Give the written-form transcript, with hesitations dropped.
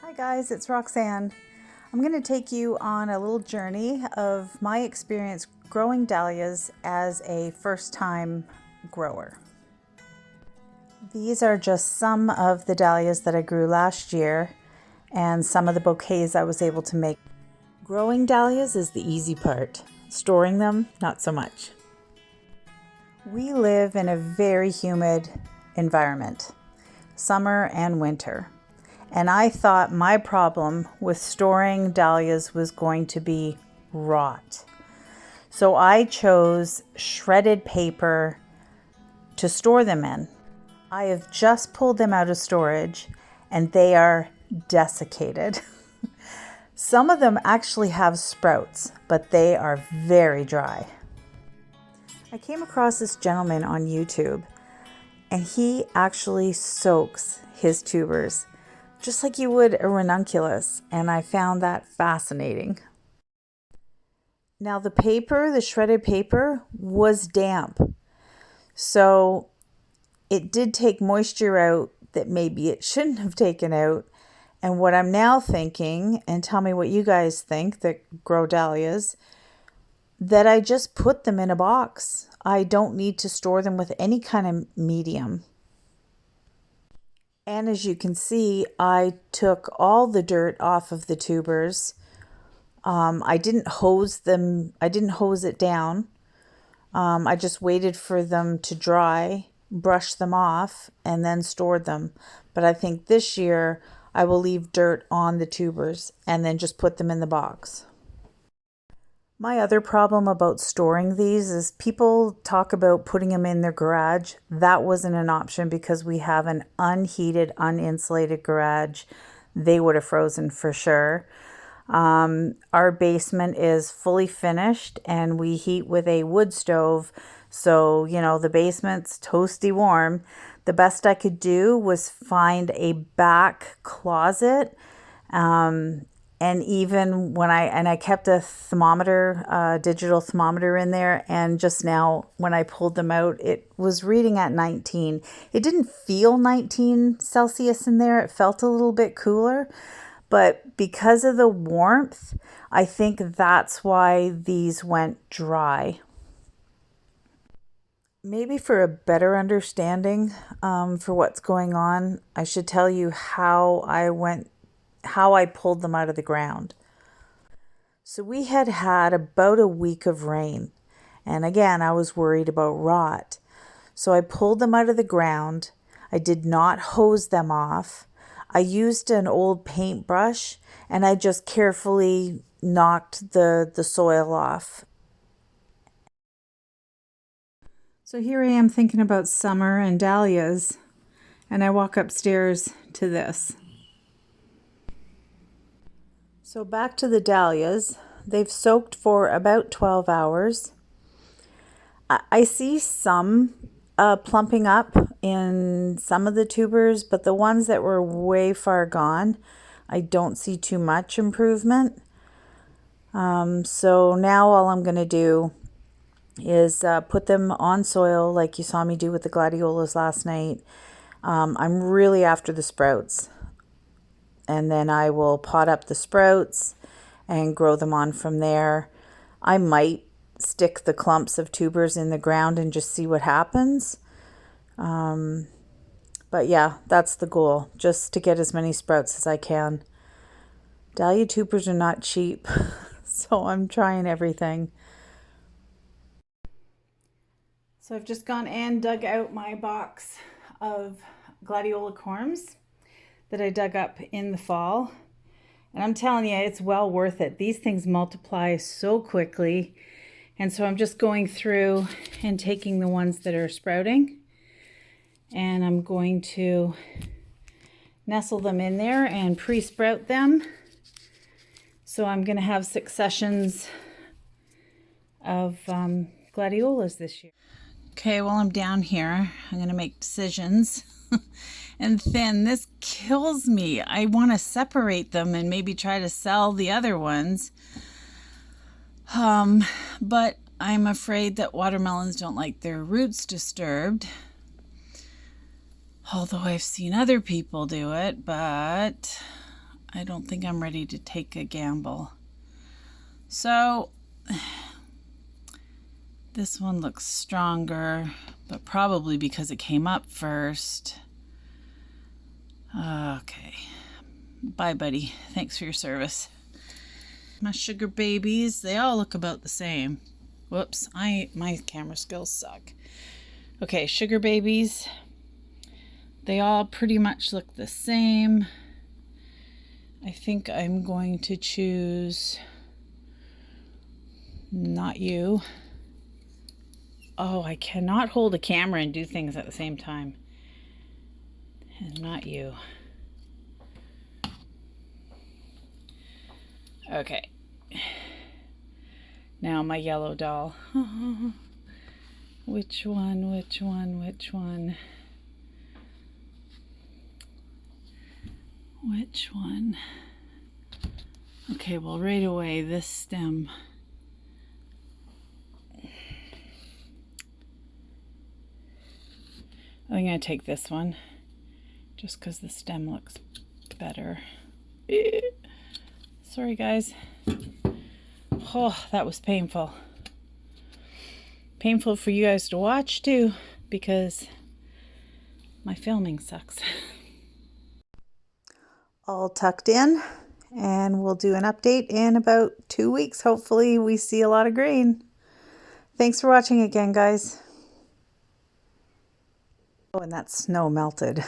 Hi guys, it's Roxanne. I'm going to take you on a little journey of my experience growing dahlias as a first-time grower. These are just some of the dahlias that I grew last year and some of the bouquets I was able to make. Growing dahlias is the easy part. Storing them, not so much. We live in a very humid environment, summer and winter. And I thought my problem with storing dahlias was going to be rot. So I chose shredded paper to store them in. I have just pulled them out of storage and they are desiccated. Some of them actually have sprouts, but they are very dry. I came across this gentleman on YouTube and he actually soaks his tubers just like you would a ranunculus, and I found that fascinating. Now the paper, the shredded paper, was damp, so it did take moisture out that maybe it shouldn't have taken out. And what I'm now thinking, and tell me what you guys think that grow dahlias, that I just put them in a box. I don't need to store them with any kind of medium. And as you can see, I took all the dirt off of the tubers. I didn't hose them. I didn't hose it down. I just waited for them to dry, brushed them off, and then stored them. But I think this year I will leave dirt on the tubers and then just put them in the box. My other problem about storing these is people talk about putting them in their garage. That wasn't an option because we have an unheated, uninsulated garage. They would have frozen for sure. Our basement is fully finished and we heat with a wood stove. So, you know, the basement's toasty warm. The best I could do was find a back closet. And even when I kept a thermometer, digital thermometer in there, and just now when I pulled them out, it was reading at 19. It didn't feel 19 Celsius in there. It felt a little bit cooler, but because of the warmth, I think that's why these went dry. Maybe for a better understanding for what's going on, I should tell you how I pulled them out of the ground. So we had about a week of rain. And again, I was worried about rot. So I pulled them out of the ground. I did not hose them off. I used an old paintbrush and I just carefully knocked the soil off. So here I am thinking about summer and dahlias, and I walk upstairs to this. So back to the dahlias. They've soaked for about 12 hours. I see some plumping up in some of the tubers, but the ones that were way far gone, I don't see too much improvement. So now all I'm going to do is put them on soil like you saw me do with the gladiolas last night. I'm really after the sprouts. And then I will pot up the sprouts and grow them on from there. I might stick the clumps of tubers in the ground and just see what happens. But yeah, that's the goal, just to get as many sprouts as I can. Dahlia tubers are not cheap, so I'm trying everything. So I've just gone and dug out my box of gladiola corms that I dug up in the fall. And I'm telling you, it's well worth it. These things multiply so quickly. And so I'm just going through and taking the ones that are sprouting. And I'm going to nestle them in there and pre-sprout them. So I'm going to have successions of gladiolas this year. Okay, while I'm down here, I'm going to make decisions. And then this kills me. I want to separate them and maybe try to sell the other ones. But I'm afraid that watermelons don't like their roots disturbed. Although I've seen other people do it, but I don't think I'm ready to take a gamble. So this one looks stronger, but probably because it came up first. Okay. Bye, buddy. Thanks for your service. My sugar babies, they all look about the same. Whoops, my camera skills suck. Okay, sugar babies, they all pretty much look the same. I think I'm going to choose not you. Oh, I cannot hold a camera and do things at the same time. And not you. Okay. Now my yellow doll. Which one, which one, which one? Which one? Okay, well, right away, this stem. I'm going to take this one just because the stem looks better. Sorry, guys. Oh, that was painful. Painful for you guys to watch too, because my filming sucks. All tucked in, and we'll do an update in about 2 weeks. Hopefully we see a lot of green. Thanks for watching again, guys. Oh, and that snow melted.